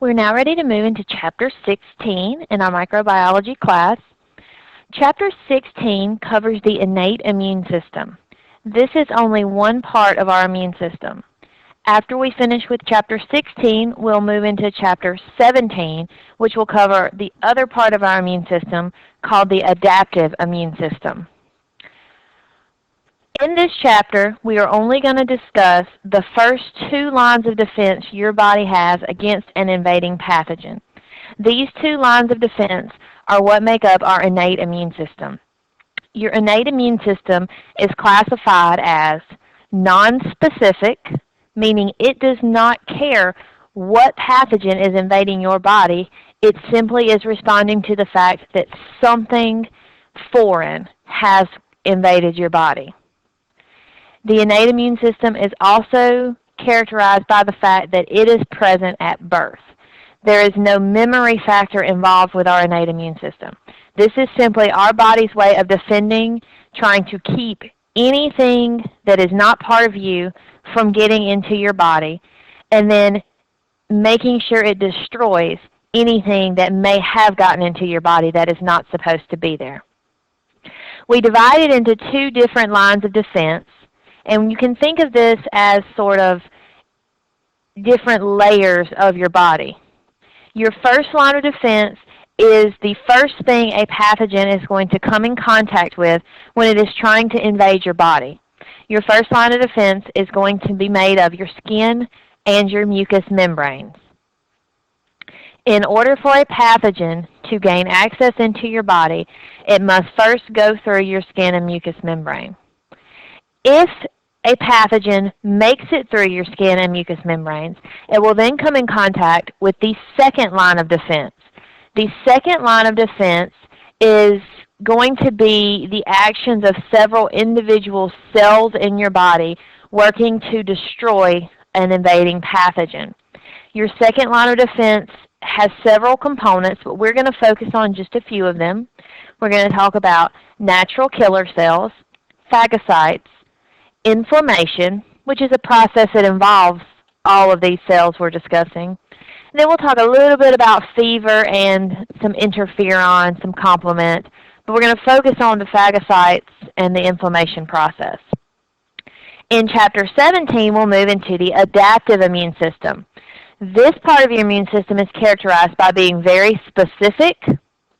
We're now ready to move into Chapter 16 in our microbiology class. Chapter 16 covers the innate immune system. This is only one part of our immune system. After we finish with Chapter 16, we'll move into Chapter 17, which will cover the other part of our immune system called the adaptive immune system. In this chapter, we are only going to discuss the first two lines of defense your body has against an invading pathogen. These two lines of defense are what make up our innate immune system. Your innate immune system is classified as nonspecific, meaning it does not care what pathogen is invading your body. It simply is responding to the fact that something foreign has invaded your body. The innate immune system is also characterized by the fact that it is present at birth. There is no memory factor involved with our innate immune system. This is simply our body's way of defending, trying to keep anything that is not part of you from getting into your body, and then making sure it destroys anything that may have gotten into your body that is not supposed to be there. We divide it into two different lines of defense. And you can think of this as sort of different layers of your body. Your first line of defense is the first thing a pathogen is going to come in contact with when it is trying to invade your body. Your first line of defense is going to be made of your skin and your mucous membranes. In order for a pathogen to gain access into your body, it must first go through your skin and mucous membrane. If a pathogen makes it through your skin and mucous membranes, it will then come in contact with the second line of defense. The second line of defense is going to be the actions of several individual cells in your body working to destroy an invading pathogen. Your second line of defense has several components, but we're going to focus on just a few of them. We're going to talk about natural killer cells, phagocytes, inflammation, which is a process that involves all of these cells we're discussing. And then we'll talk a little bit about fever and some interferon, some complement, but we're going to focus on the phagocytes and the inflammation process. In Chapter 17, we'll move into the adaptive immune system. This part of your immune system is characterized by being very specific,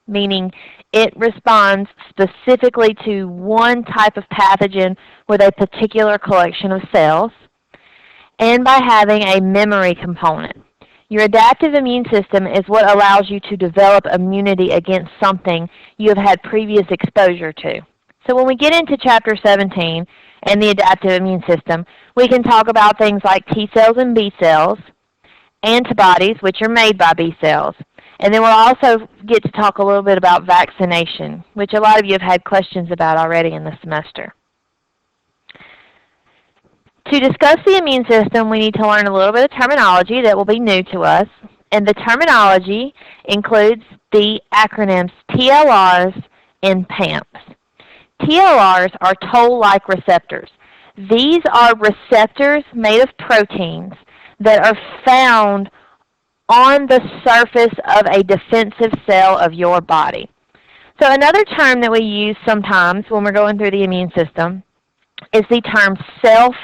meaning it responds specifically to one type of pathogen with a particular collection of cells, and by having a memory component. Your adaptive immune system is what allows you to develop immunity against something you have had previous exposure to. So when we get into Chapter 17 and the adaptive immune system, we can talk about things like T cells and B cells, antibodies, which are made by B cells. And then we'll also get to talk a little bit about vaccination, which a lot of you have had questions about already in the semester. To discuss the immune system, we need to learn a little bit of terminology that will be new to us. And the terminology includes the acronyms TLRs and PAMPs. TLRs are toll-like receptors. These are receptors made of proteins that are found on the surface of a defensive cell of your body. So another term that we use sometimes when we're going through the immune system is the term self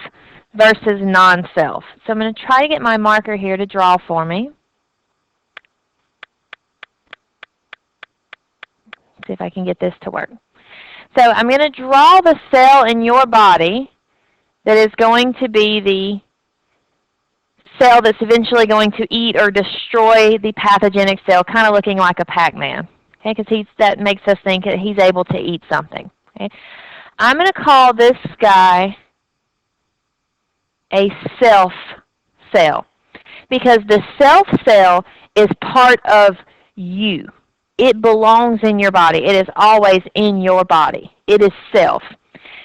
versus non-self. So I'm going to try to get my marker here to draw for me. See if I can get this to work. So I'm going to draw the cell in your body that is going to be the cell that's eventually going to eat or destroy the pathogenic cell, kind of looking like a Pac-Man, okay, because that makes us think that he's able to eat something. Okay. I'm going to call this guy a self cell, because the self cell is part of you. It belongs in your body. It is always in your body. It is self.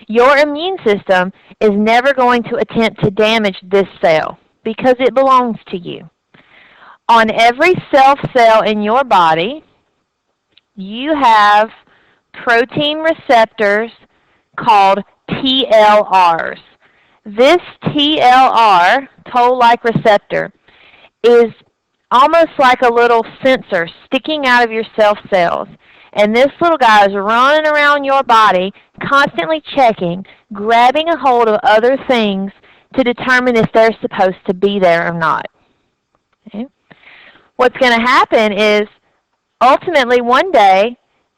Your immune system is never going to attempt to damage this cell, because it belongs to you. On every self cell in your body, you have protein receptors called TLRs. This TLR, toll-like receptor, is almost like a little sensor sticking out of your cells. And this little guy is running around your body, constantly checking, grabbing a hold of other things to determine if they're supposed to be there or not. Okay? What's going to happen is, ultimately one day,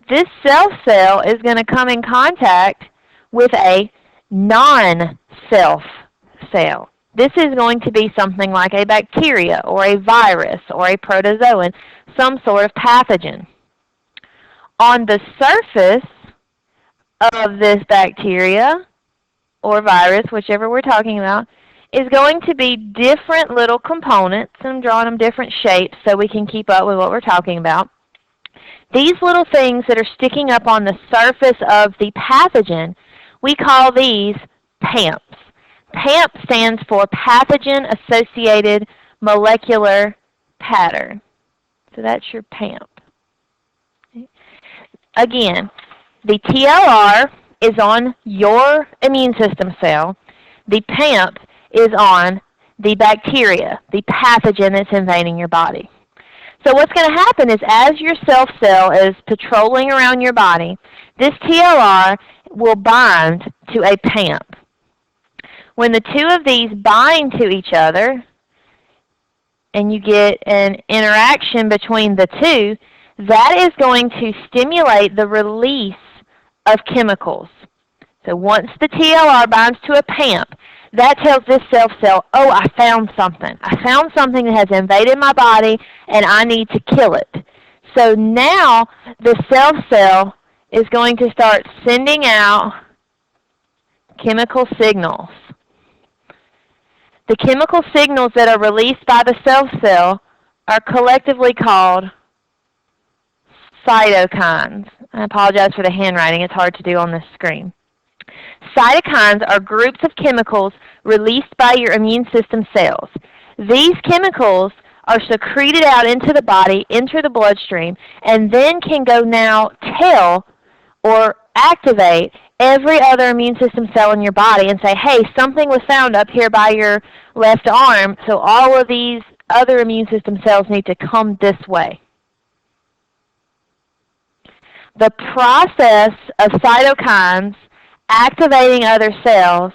this cell is going to come in contact with a non-self cell. This is going to be something like a bacteria or a virus or a protozoan, some sort of pathogen. On the surface of this bacteria or virus, whichever we're talking about, is going to be different little components. I'm drawing them different shapes so we can keep up with what we're talking about. These little things that are sticking up on the surface of the pathogen, we call these PAMPs. PAMP stands for Pathogen-Associated Molecular Pattern. So that's your PAMP. Okay. Again, the TLR is on your immune system cell. The PAMP is on the bacteria, the pathogen that's invading your body. So what's going to happen is, as your self cell is patrolling around your body, this TLR will bind to a PAMP. When the two of these bind to each other and you get an interaction between the two, that is going to stimulate the release of chemicals. So once the TLR binds to a PAMP, that tells this self cell, oh, I found something. I found something that has invaded my body and I need to kill it. So now the self cell is going to start sending out chemical signals. The chemical signals that are released by the self cell are collectively called cytokines. I apologize for the handwriting. It's hard to do on this screen. Cytokines are groups of chemicals released by your immune system cells. These chemicals are secreted out into the body, enter the bloodstream, and then can go now tell or activate every other immune system cell in your body and say, hey, something was found up here by your left arm, so all of these other immune system cells need to come this way. The process of cytokines activating other cells,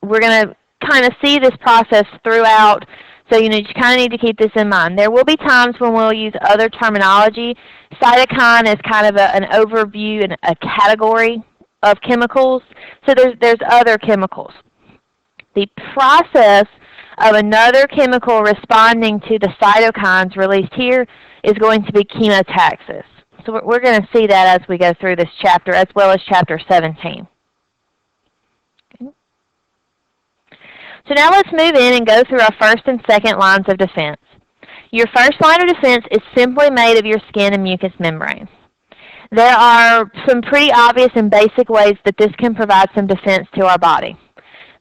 we're going to kind of see this process throughout, so you kind of need to keep this in mind. There will be times when we'll use other terminology. Cytokine is kind of an overview and a category of chemicals, so there's other chemicals. The process of another chemical responding to the cytokines released here is going to be chemotaxis. So we're going to see that as we go through this chapter, as well as chapter 17. Okay. So now let's move in and go through our first and second lines of defense. Your first line of defense is simply made of your skin and mucous membranes. There are some pretty obvious and basic ways that this can provide some defense to our body.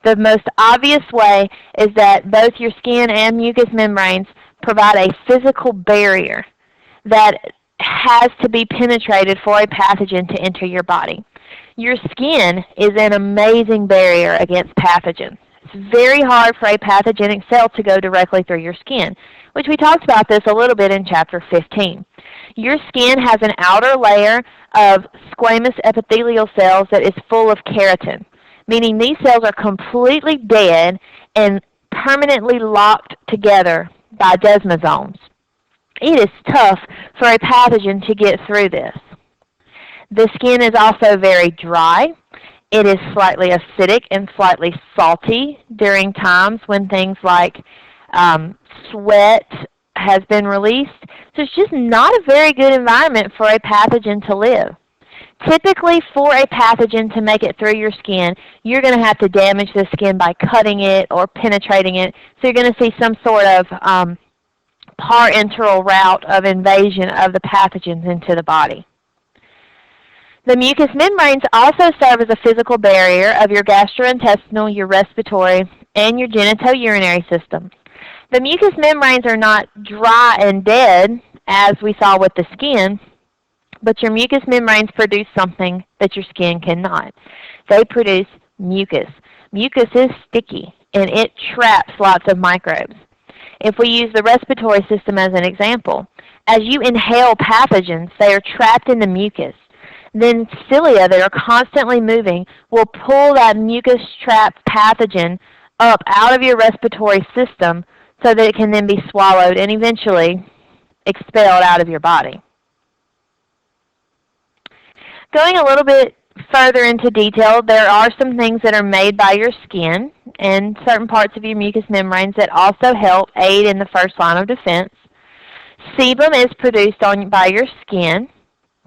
The most obvious way is that both your skin and mucous membranes provide a physical barrier that has to be penetrated for a pathogen to enter your body. Your skin is an amazing barrier against pathogens. It's very hard for a pathogenic cell to go directly through your skin, which we talked about this a little bit in chapter 15. Your skin has an outer layer of squamous epithelial cells that is full of keratin, meaning these cells are completely dead and permanently locked together by desmosomes. It is tough for a pathogen to get through this. The skin is also very dry. It is slightly acidic and slightly salty during times when things like sweat has been released. So it's just not a very good environment for a pathogen to live. Typically, for a pathogen to make it through your skin, you're going to have to damage the skin by cutting it or penetrating it. So you're going to see some sort of parenteral route of invasion of the pathogens into the body. The mucous membranes also serve as a physical barrier of your gastrointestinal, your respiratory, and your genitourinary systems. The mucous membranes are not dry and dead, as we saw with the skin, but your mucous membranes produce something that your skin cannot. They produce mucus. Mucus is sticky, and it traps lots of microbes. If we use the respiratory system as an example, as you inhale pathogens, they are trapped in the mucus. Then cilia that are constantly moving will pull that mucus-trapped pathogen up out of your respiratory system so that it can then be swallowed and eventually expelled out of your body. Going a little bit further into detail, there are some things that are made by your skin and certain parts of your mucous membranes that also help aid in the first line of defense. Sebum is produced by your skin.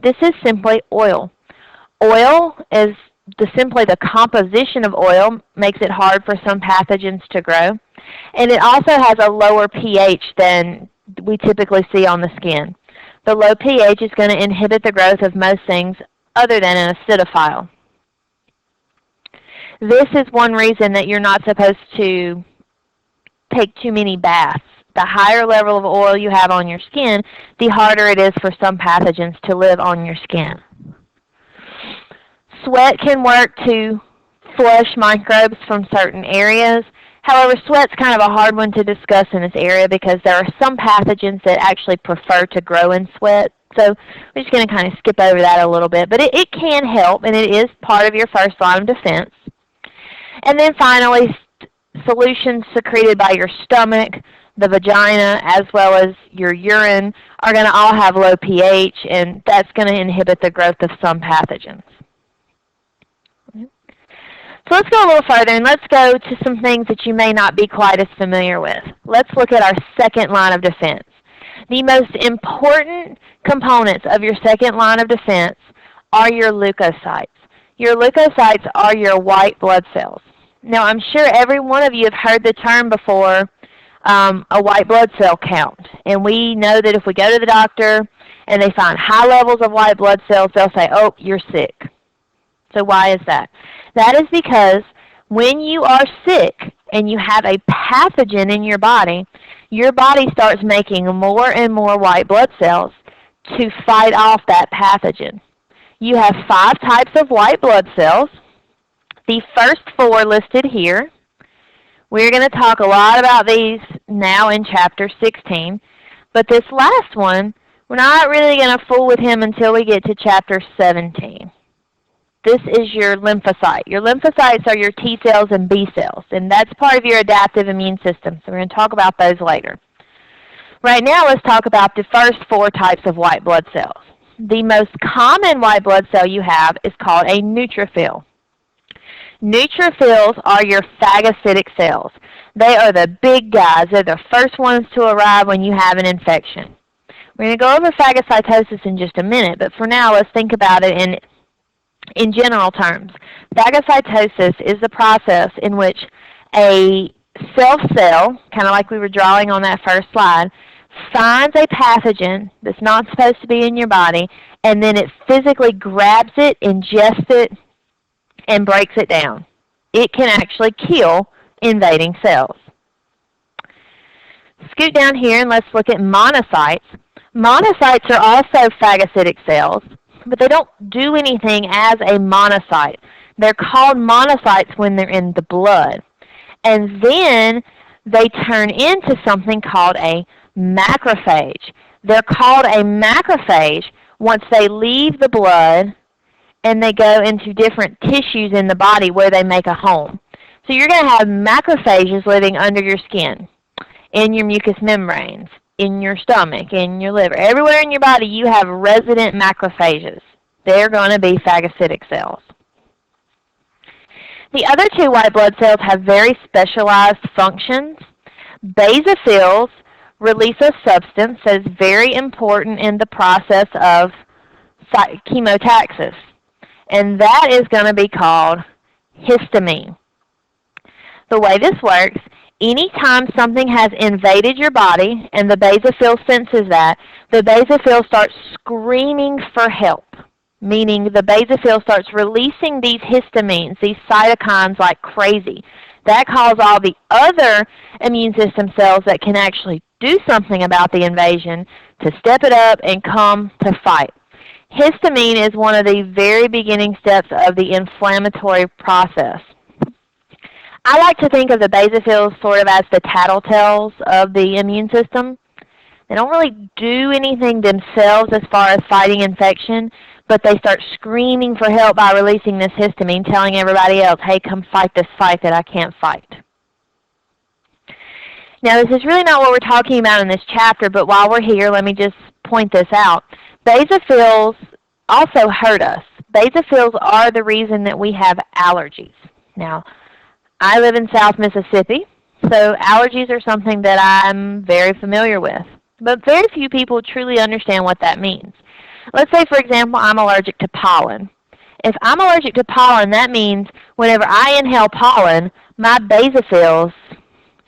This is simply oil. Oil is simply the composition of oil makes it hard for some pathogens to grow. And it also has a lower pH than we typically see on the skin. The low pH is going to inhibit the growth of most things other than an acidophile. This is one reason that you're not supposed to take too many baths. The higher level of oil you have on your skin, the harder it is for some pathogens to live on your skin. Sweat can work to flush microbes from certain areas. However, sweat's kind of a hard one to discuss in this area because there are some pathogens that actually prefer to grow in sweat. So we're just going to kind of skip over that a little bit. But it can help, and it is part of your first line of defense. And then finally, solutions secreted by your stomach, the vagina, as well as your urine are going to all have low pH, and that's going to inhibit the growth of some pathogens. So let's go a little further, and let's go to some things that you may not be quite as familiar with. Let's look at our second line of defense. The most important components of your second line of defense are your leukocytes. Your leukocytes are your white blood cells. Now, I'm sure every one of you have heard the term before, a white blood cell count. And we know that if we go to the doctor and they find high levels of white blood cells, they'll say, oh, you're sick. So why is that? That is because when you are sick and you have a pathogen in your body starts making more and more white blood cells to fight off that pathogen. You have 5 types of white blood cells. The first 4 listed here. We're going to talk a lot about these now in Chapter 16. But this last one, we're not really going to fool with him until we get to Chapter 17. This is your lymphocyte. Your lymphocytes are your T cells and B cells, and that's part of your adaptive immune system. So we're going to talk about those later. Right now, let's talk about the first 4 types of white blood cells. The most common white blood cell you have is called a neutrophil. Neutrophils are your phagocytic cells. They are the big guys. They're the first ones to arrive when you have an infection. We're going to go over phagocytosis in just a minute, but for now, let's think about it in general terms. Phagocytosis is the process in which a cell, kind of like we were drawing on that first slide, finds a pathogen that's not supposed to be in your body, and then it physically grabs it, ingests it, and breaks it down. It can actually kill invading cells. Scoot down here and let's look at monocytes. Monocytes are also phagocytic cells, but they don't do anything as a monocyte. They're called monocytes when they're in the blood. And then they turn into something called a macrophage. They're called a macrophage once they leave the blood and they go into different tissues in the body where they make a home. So you're going to have macrophages living under your skin, in your mucous membranes, in your stomach, in your liver. Everywhere in your body you have resident macrophages. They're going to be phagocytic cells. The other 2 white blood cells have very specialized functions. Basophils release a substance that is very important in the process of chemotaxis, and that is going to be called histamine. The way this works, anytime something has invaded your body and the basophil senses that, the basophil starts screaming for help, meaning the basophil starts releasing these histamines, these cytokines like crazy. That calls all the other immune system cells that can actually do something about the invasion to step it up and come to fight. Histamine is one of the very beginning steps of the inflammatory process. I like to think of the basophils sort of as the tattletales of the immune system. They don't really do anything themselves as far as fighting infection, but they start screaming for help by releasing this histamine, telling everybody else, hey, come fight this fight that I can't fight. Now, this is really not what we're talking about in this chapter, but while we're here, let me just point this out. Basophils also hurt us. Basophils are the reason that we have allergies. Now, I live in South Mississippi, so allergies are something that I'm very familiar with. But very few people truly understand what that means. Let's say, for example, I'm allergic to pollen. If I'm allergic to pollen, that means whenever I inhale pollen, my basophils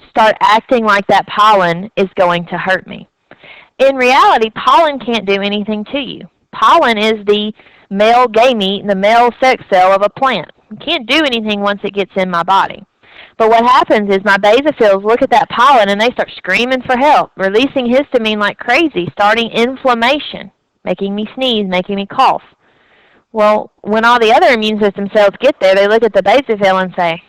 start acting like that pollen is going to hurt me. In reality, pollen can't do anything to you. Pollen is the male gamete, the male sex cell of a plant. It can't do anything once it gets in my body. But what happens is my basophils look at that pollen and they start screaming for help, releasing histamine like crazy, starting inflammation, making me sneeze, making me cough. Well, when all the other immune system cells get there, they look at the basophil and say,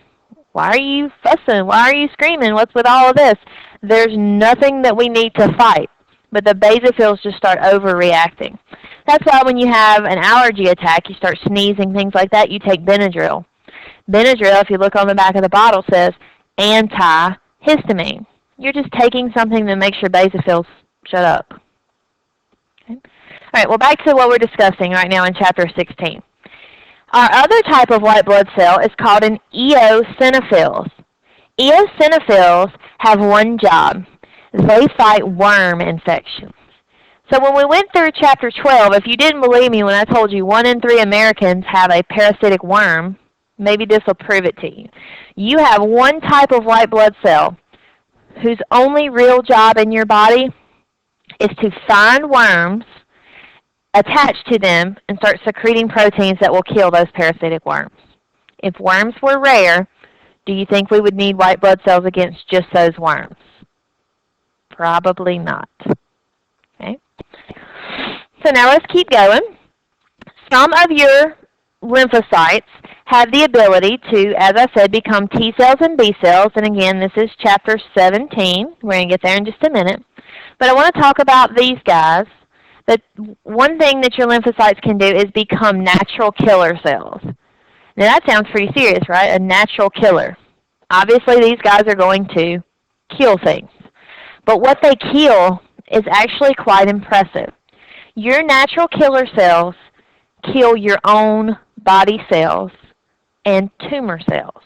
why are you fussing? Why are you screaming? What's with all of this? There's nothing that we need to fight. But the basophils just start overreacting. That's why when you have an allergy attack, you start sneezing, things like that, you take Benadryl. Benadryl, if you look on the back of the bottle, says antihistamine. You're just taking something that makes your basophils shut up. Okay. All right, well, back to what we're discussing right now in Chapter 16. Our other type of white blood cell is called an eosinophils. Eosinophils have one job. They fight worm infections. So when we went through Chapter 12, if you didn't believe me when I told you 1 in 3 Americans have a parasitic worm, maybe this will prove it to you. You have one type of white blood cell whose only real job in your body is to find worms, attach to them, and start secreting proteins that will kill those parasitic worms. If worms were rare, do you think we would need white blood cells against just those worms? Probably not. Okay. So now let's keep going. Some of your lymphocytes have the ability to, as I said, become T cells and B cells. And again, this is Chapter 17. We're going to get there in just a minute. But I want to talk about these guys. That one thing that your lymphocytes can do is become natural killer cells. Now that sounds pretty serious, right? A natural killer. Obviously, these guys are going to kill things. But what they kill is actually quite impressive. Your natural killer cells kill your own body cells and tumor cells.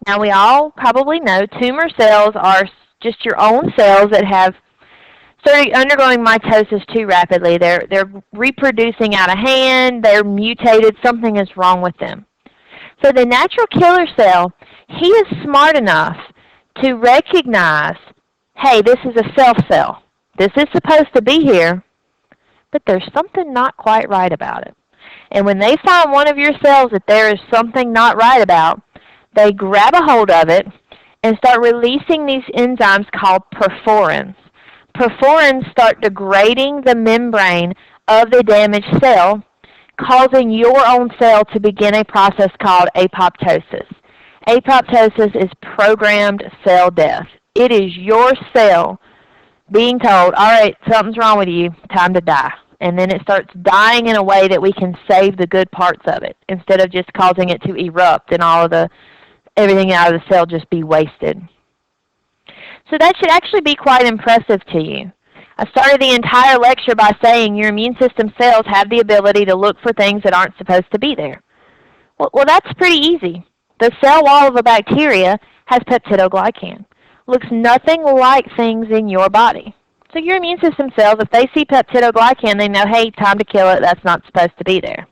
Now we all probably know tumor cells are just your own cells that have started undergoing mitosis too rapidly. They're reproducing out of hand, they're mutated, something is wrong with them. So the natural killer cell, he is smart enough to recognize, hey, this is a self cell. This is supposed to be here, but there's something not quite right about it. And when they find one of your cells that there is something not right about, they grab a hold of it and start releasing these enzymes called perforins. Perforins start degrading the membrane of the damaged cell, causing your own cell to begin a process called apoptosis. Apoptosis is programmed cell death. It is your cell being told, all right, something's wrong with you, time to die. And then it starts dying in a way that we can save the good parts of it instead of just causing it to erupt and all of everything out of the cell just be wasted. So that should actually be quite impressive to you. I started the entire lecture by saying your immune system cells have the ability to look for things that aren't supposed to be there. Well, that's pretty easy. The cell wall of a bacteria has peptidoglycan. Looks nothing like things in your body. So your immune system cells, if they see peptidoglycan, they know, hey, time to kill it, that's not supposed to be there.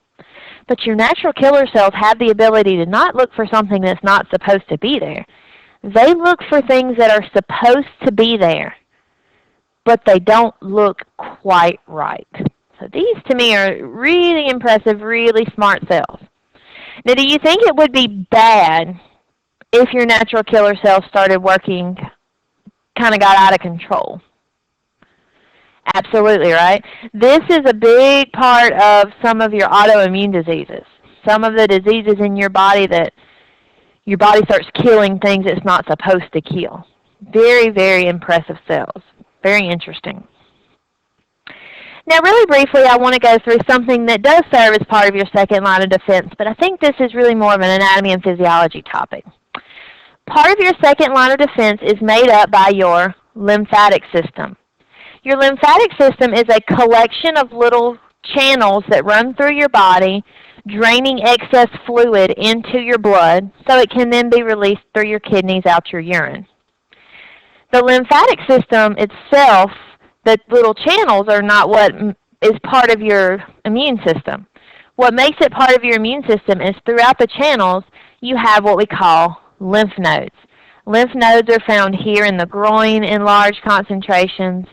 But your natural killer cells have the ability to not look for something that's not supposed to be there. They look for things that are supposed to be there, but they don't look quite right. So these, to me, are really impressive, really smart cells. Now, do you think it would be bad if your natural killer cells started working, kind of got out of control? Absolutely, right? This is a big part of some of your autoimmune diseases. Some of the diseases in your body that your body starts killing things it's not supposed to kill. Very, very impressive cells. Very interesting. Now, really briefly, I want to go through something that does serve as part of your second line of defense, but I think this is really more of an anatomy and physiology topic. Part of your second line of defense is made up by your lymphatic system. Your lymphatic system is a collection of little channels that run through your body, draining excess fluid into your blood so it can then be released through your kidneys out your urine. The lymphatic system itself, the little channels, are not what is part of your immune system. What makes it part of your immune system is throughout the channels you have what we call lymph nodes. Lymph nodes are found here in the groin in large concentrations,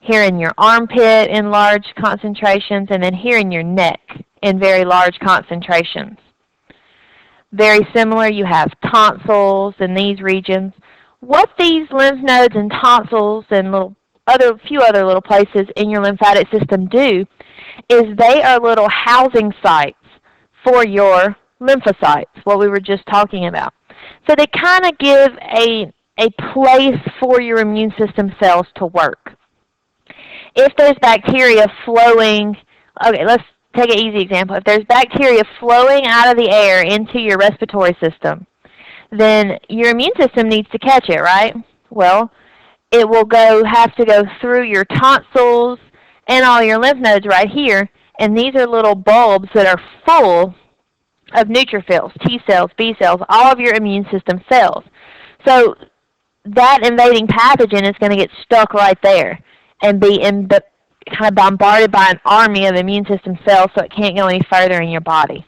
here in your armpit in large concentrations, and then here in your neck in very large concentrations. Very similar, you have tonsils in these regions. What these lymph nodes and tonsils and few other little places in your lymphatic system do is they are little housing sites for your lymphocytes, what we were just talking about. So they kind of give a place for your immune system cells to work. If there's bacteria flowing, okay, let's take an easy example. If there's bacteria flowing out of the air into your respiratory system, then your immune system needs to catch it, right? Well, it will have to go through your tonsils and all your lymph nodes right here, and these are little bulbs that are full of neutrophils, T cells, B cells, all of your immune system cells. So that invading pathogen is going to get stuck right there and be kind of bombarded by an army of immune system cells so it can't go any further in your body.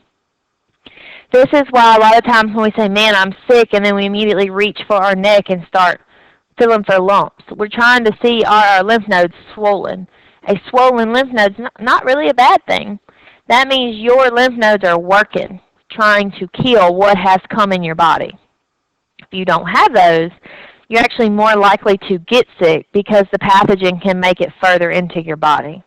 This is why a lot of times when we say, man, I'm sick, and then we immediately reach for our neck and start feeling for lumps. We're trying to see, are our lymph nodes swollen? A swollen lymph node is not really a bad thing. That means your lymph nodes are working, trying to kill what has come in your body. If you don't have those, you're actually more likely to get sick because the pathogen can make it further into your body.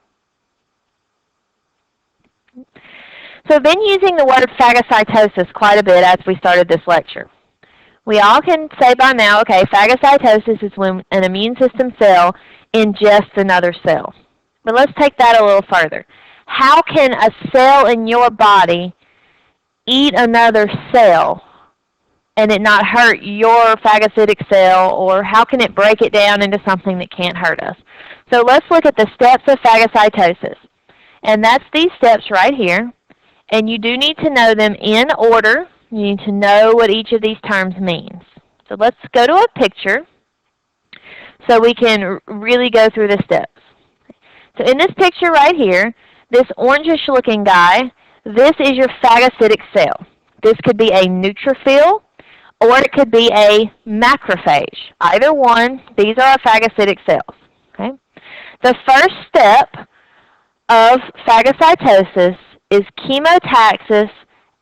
So I've been using the word phagocytosis quite a bit as we started this lecture. We all can say by now, okay, phagocytosis is when an immune system cell ingests another cell. But let's take that a little further. How can a cell in your body eat another cell and it not hurt your phagocytic cell, or how can it break it down into something that can't hurt us? So let's look at the steps of phagocytosis. And that's these steps right here. And you do need to know them in order. You need to know what each of these terms means. So let's go to a picture so we can really go through the steps. So in this picture right here, this orangish looking guy, this is your phagocytic cell. This could be a neutrophil or it could be a macrophage. Either one, these are our phagocytic cells. Okay? The first step of phagocytosis is chemotaxis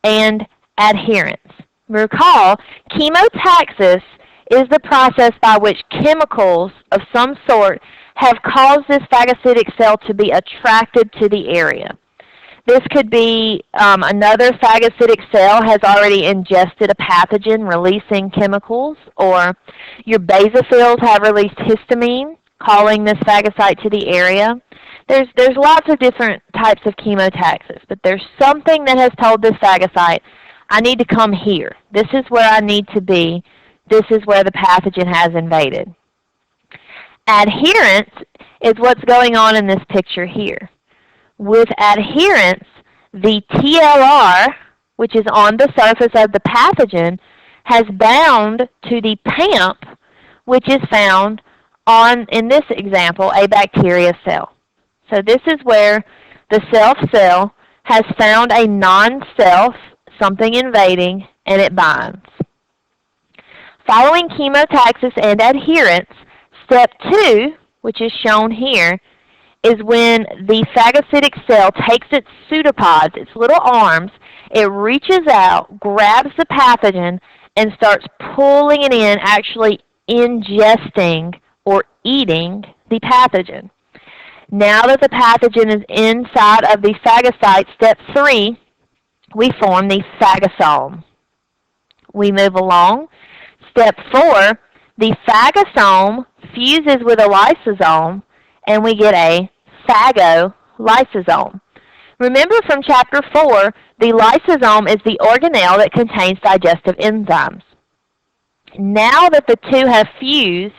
and adherence. Recall, chemotaxis is the process by which chemicals of some sort have caused this phagocytic cell to be attracted to the area. This could be another phagocytic cell has already ingested a pathogen releasing chemicals, or your basophils have released histamine, calling this phagocyte to the area. There's lots of different types of chemotaxis, but there's something that has told this phagocyte, I need to come here. This is where I need to be. This is where the pathogen has invaded. Adherence is what's going on in this picture here. With adherence, the TLR, which is on the surface of the pathogen, has bound to the PAMP, which is found on, in this example, a bacteria cell. So this is where the self cell has found a non-self, something invading, and it binds. Following chemotaxis and adherence, step 2, which is shown here, is when the phagocytic cell takes its pseudopods, its little arms, it reaches out, grabs the pathogen, and starts pulling it in, actually ingesting or eating the pathogen. Now that the pathogen is inside of the phagocyte, step 3, we form the phagosome. We move along. Step 4, the phagosome fuses with a lysosome, and we get a phagolysosome. Remember from Chapter 4, the lysosome is the organelle that contains digestive enzymes. Now that the two have fused,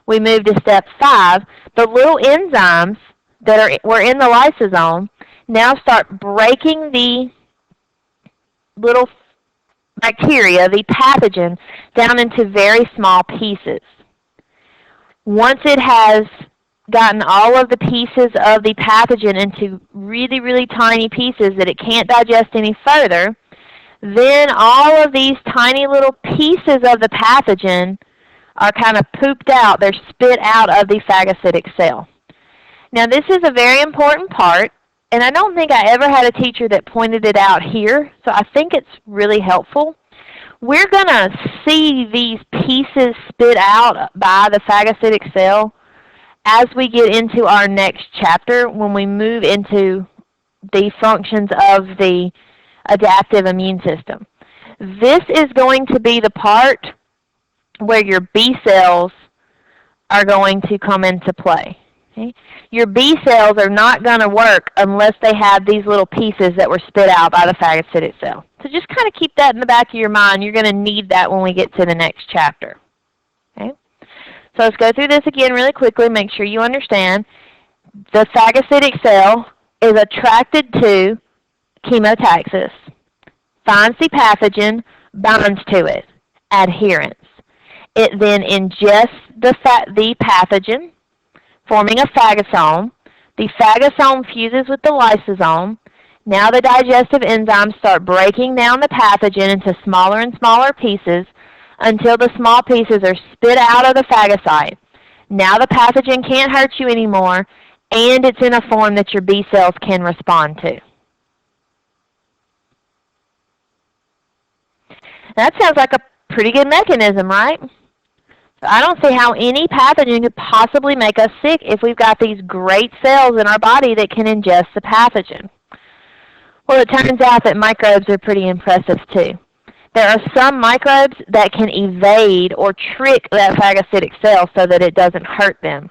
we move to Step 5. The little enzymes that were in the lysosome now start breaking the little bacteria, the pathogen, down into very small pieces. Once it has gotten all of the pieces of the pathogen into really, really tiny pieces that it can't digest any further, then all of these tiny little pieces of the pathogen are kind of pooped out. They're spit out of the phagocytic cell. Now this is a very important part, and I don't think I ever had a teacher that pointed it out here, so I think it's really helpful. We're going to see these pieces spit out by the phagocytic cell as we get into our next chapter when we move into the functions of the adaptive immune system. This is going to be the part where your B cells are going to come into play. Okay? Your B cells are not going to work unless they have these little pieces that were spit out by the phagocytic cell. So just kind of keep that in the back of your mind. You're going to need that when we get to the next chapter. Okay? So let's go through this again really quickly. Make sure you understand. The phagocytic cell is attracted to chemotaxis, finds the pathogen, binds to it, adherence. It then ingests the pathogen, forming a phagosome. The phagosome fuses with the lysosome. Now the digestive enzymes start breaking down the pathogen into smaller and smaller pieces until the small pieces are spit out of the phagocyte. Now the pathogen can't hurt you anymore, and it's in a form that your B cells can respond to. That sounds like a pretty good mechanism, right? So I don't see how any pathogen could possibly make us sick if we've got these great cells in our body that can ingest the pathogen. Well, it turns out that microbes are pretty impressive too. There are some microbes that can evade or trick that phagocytic cell so that it doesn't hurt them.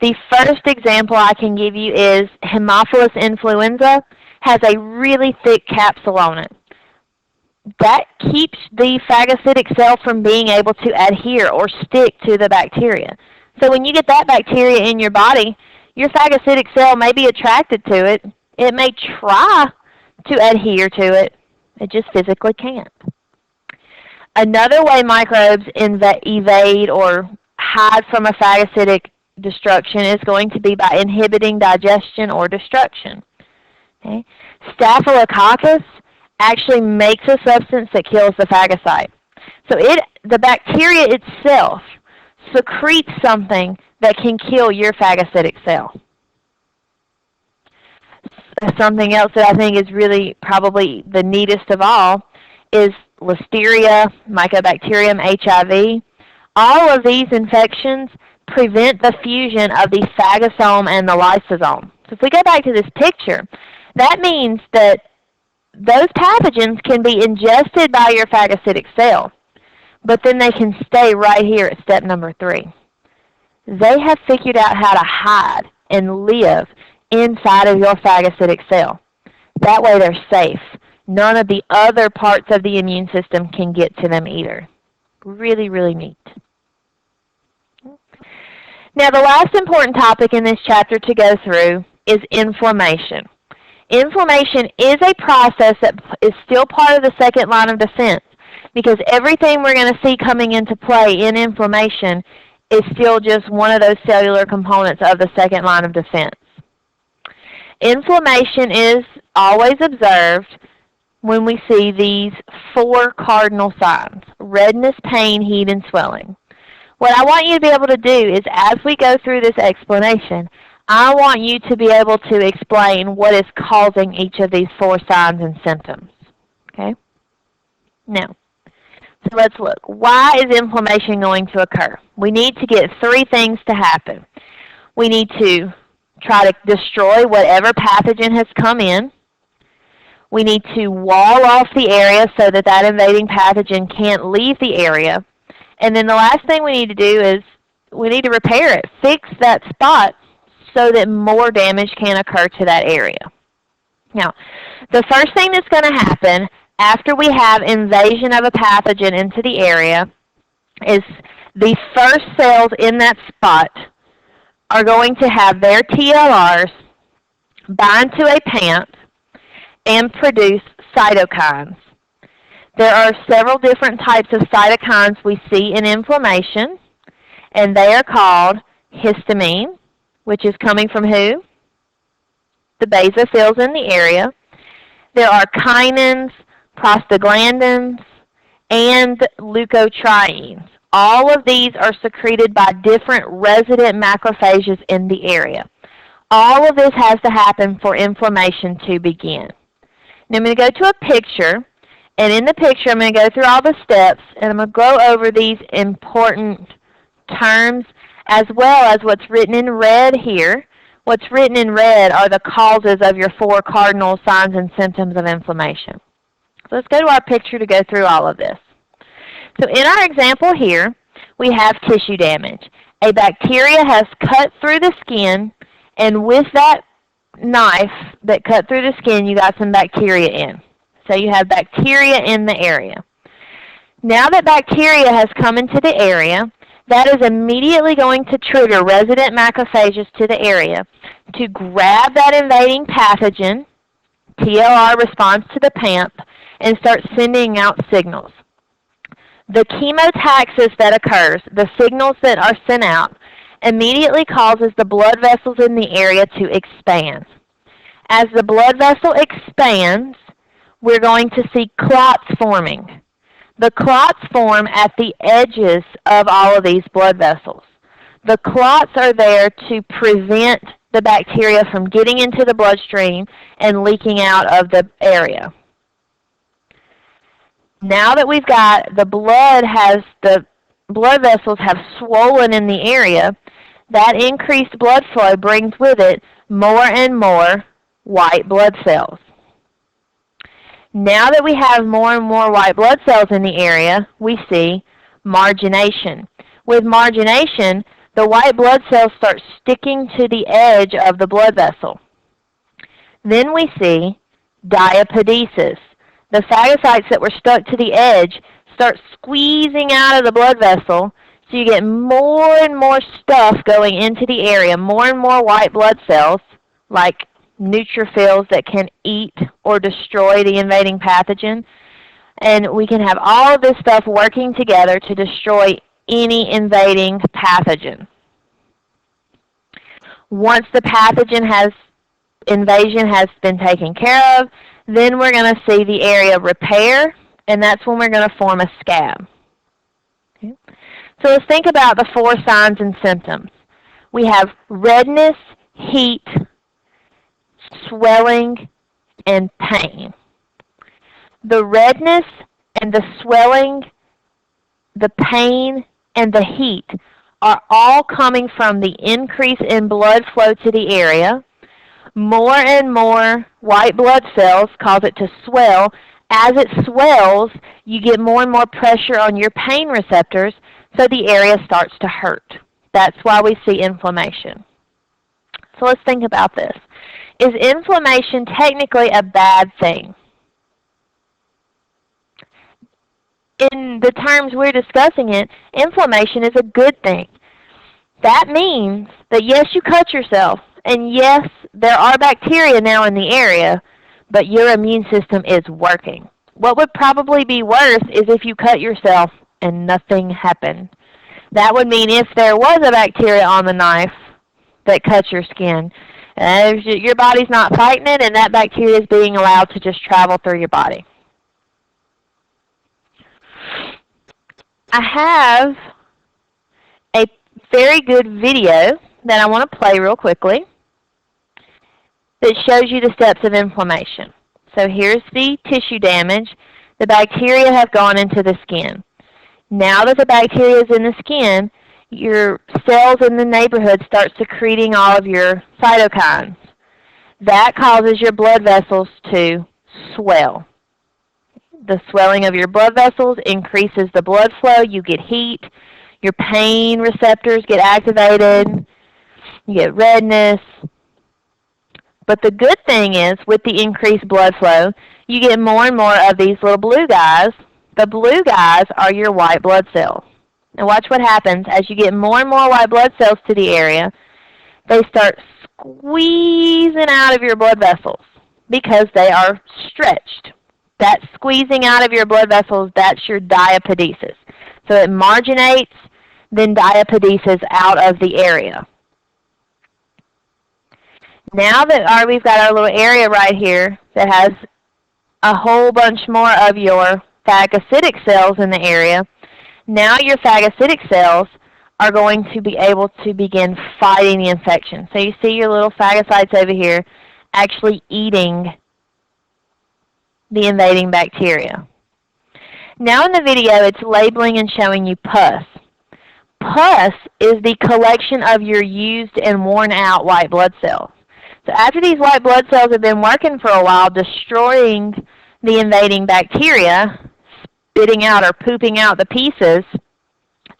The first example I can give you is Haemophilus influenza has a really thick capsule on it. That keeps the phagocytic cell from being able to adhere or stick to the bacteria. So when you get that bacteria in your body, your phagocytic cell may be attracted to it. It may try to adhere to it. It just physically can't. Another way microbes evade or hide from a phagocytic destruction is going to be by inhibiting digestion or destruction. Okay? Staphylococcus actually makes a substance that kills the phagocyte. So the bacteria itself secretes something that can kill your phagocytic cell. Something else that I think is really probably the neatest of all is Listeria, Mycobacterium, HIV. All of these infections prevent the fusion of the phagosome and the lysosome. So if we go back to this picture, that means that those pathogens can be ingested by your phagocytic cell, but then they can stay right here at step number 3. They have figured out how to hide and live inside of your phagocytic cell. That way they're safe. None of the other parts of the immune system can get to them either. Really, really neat. Now the last important topic in this chapter to go through is inflammation. Inflammation is a process that is still part of the second line of defense, because everything we're going to see coming into play in inflammation is still just one of those cellular components of the second line of defense. Inflammation is always observed when we see these 4 cardinal signs: redness, pain, heat, and swelling. What I want you to be able to do is, as we go through this explanation, I want you to be able to explain what is causing each of these 4 signs and symptoms. Okay? Now, so let's look. Why is inflammation going to occur? We need to get 3 things to happen. We need to try to destroy whatever pathogen has come in. We need to wall off the area so that that invading pathogen can't leave the area. And then the last thing we need to do is we need to repair it, fix that spot so that more damage can occur to that area. Now, the first thing that's going to happen after we have invasion of a pathogen into the area is the first cells in that spot are going to have their TLRs bind to a PAMP and produce cytokines. There are several different types of cytokines we see in inflammation, and they are called histamine, which is coming from who? The basophils in the area. There are kinins, prostaglandins, and leukotrienes. All of these are secreted by different resident macrophages in the area. All of this has to happen for inflammation to begin. Now I'm going to go to a picture, and in the picture I'm going to go through all the steps, and I'm going to go over these important terms as well as what's written in red here. What's written in red are the causes of your 4 cardinal signs and symptoms of inflammation. So let's go to our picture to go through all of this. So in our example here, we have tissue damage. A bacteria has cut through the skin, and with that knife that cut through the skin, you got some bacteria in. So you have bacteria in the area. Now that bacteria has come into the area, that is immediately going to trigger resident macrophages to the area to grab that invading pathogen. TLR responds to the PAMP and starts sending out signals. The chemotaxis that occurs, the signals that are sent out, immediately causes the blood vessels in the area to expand. As the blood vessel expands, we're going to see clots forming. The clots form at the edges of all of these blood vessels. The clots are there to prevent the bacteria from getting into the bloodstream and leaking out of the area. Now that we've got the blood vessels have swollen in the area, that increased blood flow brings with it more and more white blood cells. Now that we have more and more white blood cells in the area, we see margination. With margination, the white blood cells start sticking to the edge of the blood vessel. Then we see diapedesis. The phagocytes that were stuck to the edge start squeezing out of the blood vessel, so you get more and more stuff going into the area, more and more white blood cells, like neutrophils that can eat or destroy the invading pathogen. And we can have all of this stuff working together to destroy any invading pathogen. Once the invasion has been taken care of, then we're going to see the area repair, and that's when we're going to form a scab. Okay. So let's think about the 4 signs and symptoms. We have redness, heat, swelling, and pain. The redness and the swelling, the pain, and the heat are all coming from the increase in blood flow to the area. More and more white blood cells cause it to swell. As it swells, you get more and more pressure on your pain receptors, so the area starts to hurt. That's why we see inflammation. So let's think about this. Is inflammation technically a bad thing? In the terms we're discussing it, inflammation is a good thing. That means that yes, you cut yourself, and yes, there are bacteria now in the area, but your immune system is working. What would probably be worse is if you cut yourself and nothing happened. That would mean if there was a bacteria on the knife that cuts your skin, your body's not fighting it, and that bacteria is being allowed to just travel through your body. I have a very good video that I want to play real quickly that shows you the steps of inflammation. So here's the tissue damage. The bacteria have gone into the skin. Now that the bacteria is in the skin, your cells in the neighborhood start secreting all of your cytokines. That causes your blood vessels to swell. The swelling of your blood vessels increases the blood flow. You get heat. Your pain receptors get activated. You get redness. But the good thing is, with the increased blood flow, you get more and more of these little blue guys. The blue guys are your white blood cells. And watch what happens as you get more and more white blood cells to the area. They start squeezing out of your blood vessels because they are stretched. That squeezing out of your blood vessels, that's your diapedesis. So it marginates, then diapedesis out of the area. Now that we've got our little area right here that has a whole bunch more of your phagocytic cells in the area, now your phagocytic cells are going to be able to begin fighting the infection. So you see your little phagocytes over here actually eating the invading bacteria. Now in the video, it's labeling and showing you pus. Pus is the collection of your used and worn out white blood cells. So after these white blood cells have been working for a while, destroying the invading bacteria, spitting out or pooping out the pieces,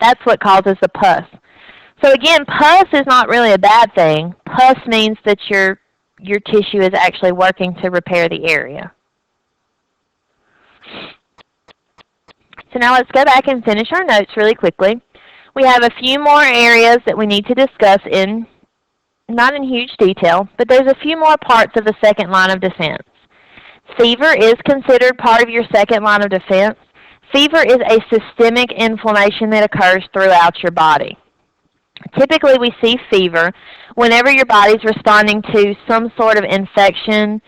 that's what causes the pus. So again, pus is not really a bad thing. Pus means that your tissue is actually working to repair the area. So now let's go back and finish our notes really quickly. We have a few more areas that we need to discuss not in huge detail, but there's a few more parts of the second line of defense. Fever is considered part of your second line of defense. Fever is a systemic inflammation that occurs throughout your body. Typically we see fever whenever your body's responding to some sort of infection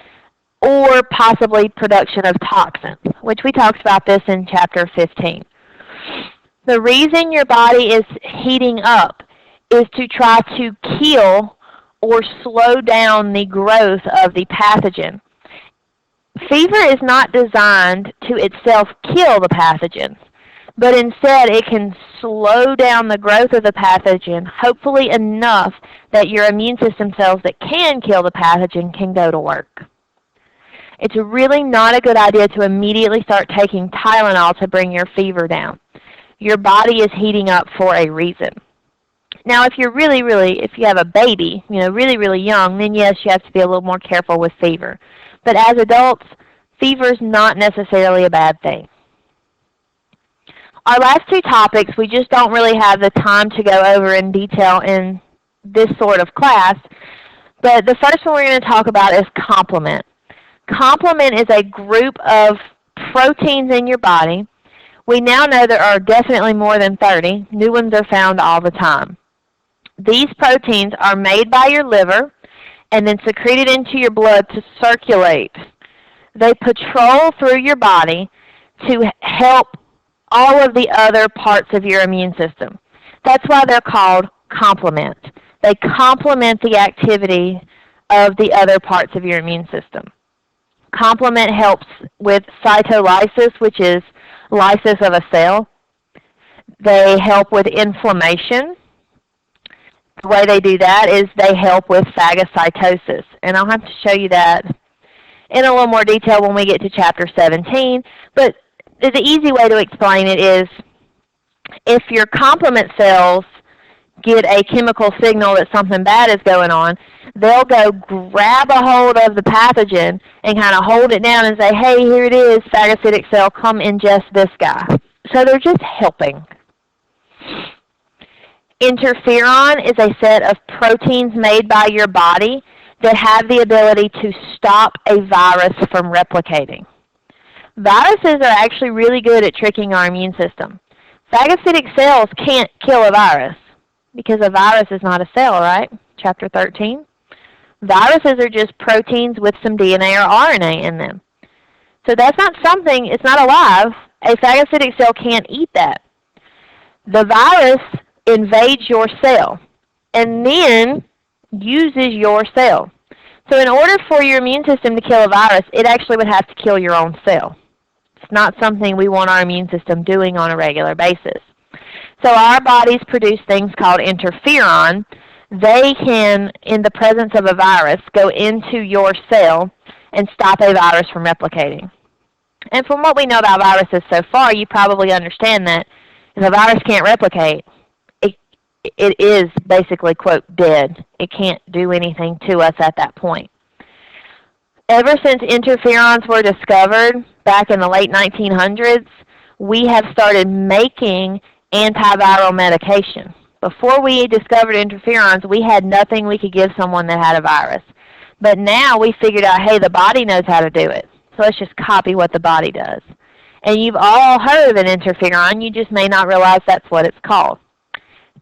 or possibly production of toxins, which we talked about this in chapter 15. The reason your body is heating up is to try to kill or slow down the growth of the pathogen. Fever is not designed to itself kill the pathogens, but instead it can slow down the growth of the pathogen, hopefully enough that your immune system cells that can kill the pathogen can go to work. It's really not a good idea to immediately start taking Tylenol to bring your fever down. Your body is heating up for a reason. Now, if you're if you have a baby, really young, then yes, you have to be a little more careful with fever. But as adults, fever is not necessarily a bad thing. Our last two topics, we just don't really have the time to go over in detail in this sort of class. But the first one we're going to talk about is complement. Complement is a group of proteins in your body. We now know there are definitely more than 30. New ones are found all the time. These proteins are made by your liver and then secreted into your blood to circulate. They patrol through your body to help all of the other parts of your immune system. That's why they're called complement. They complement the activity of the other parts of your immune system. Complement helps with cytolysis, which is lysis of a cell. They help with inflammation. The way they do that is they help with phagocytosis. And I'll have to show you that in a little more detail when we get to chapter 17. But the easy way to explain it is if your complement cells get a chemical signal that something bad is going on, they'll go grab a hold of the pathogen and kind of hold it down and say, hey, here it is, phagocytic cell, come ingest this guy. So they're just helping. Interferon is a set of proteins made by your body that have the ability to stop a virus from replicating. Viruses are actually really good at tricking our immune system. Phagocytic cells can't kill a virus because a virus is not a cell, right? Chapter 13. Viruses are just proteins with some DNA or RNA in them. So that's not something, it's not alive. A phagocytic cell can't eat that. The virus invades your cell and then uses your cell. So in order for your immune system to kill a virus, it actually would have to kill your own cell. It's not something we want our immune system doing on a regular basis. So our bodies produce things called interferon. They can, in the presence of a virus, go into your cell and stop a virus from replicating. And from what we know about viruses so far, you probably understand that if a virus can't replicate, it is basically, quote, dead. It can't do anything to us at that point. Ever since interferons were discovered back in the late 1900s, we have started making antiviral medication. Before we discovered interferons, we had nothing we could give someone that had a virus. But now we figured out, hey, the body knows how to do it. So let's just copy what the body does. And you've all heard of an interferon, you just may not realize that's what it's called.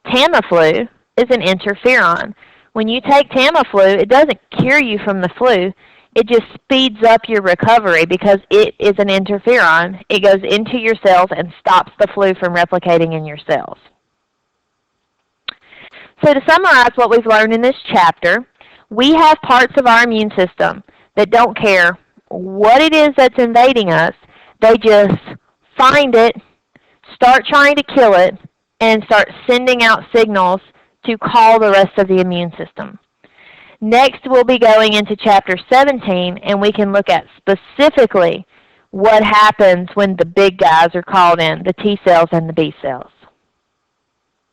Tamiflu is an interferon. When you take Tamiflu, it doesn't cure you from the flu. It just speeds up your recovery because it is an interferon. It goes into your cells and stops the flu from replicating in your cells. So to summarize what we've learned in this chapter, we have parts of our immune system that don't care what it is that's invading us. They just find it, start trying to kill it, and start sending out signals to call the rest of the immune system. Next, we'll be going into Chapter 17, and we can look at specifically what happens when the big guys are called in, the T cells and the B cells.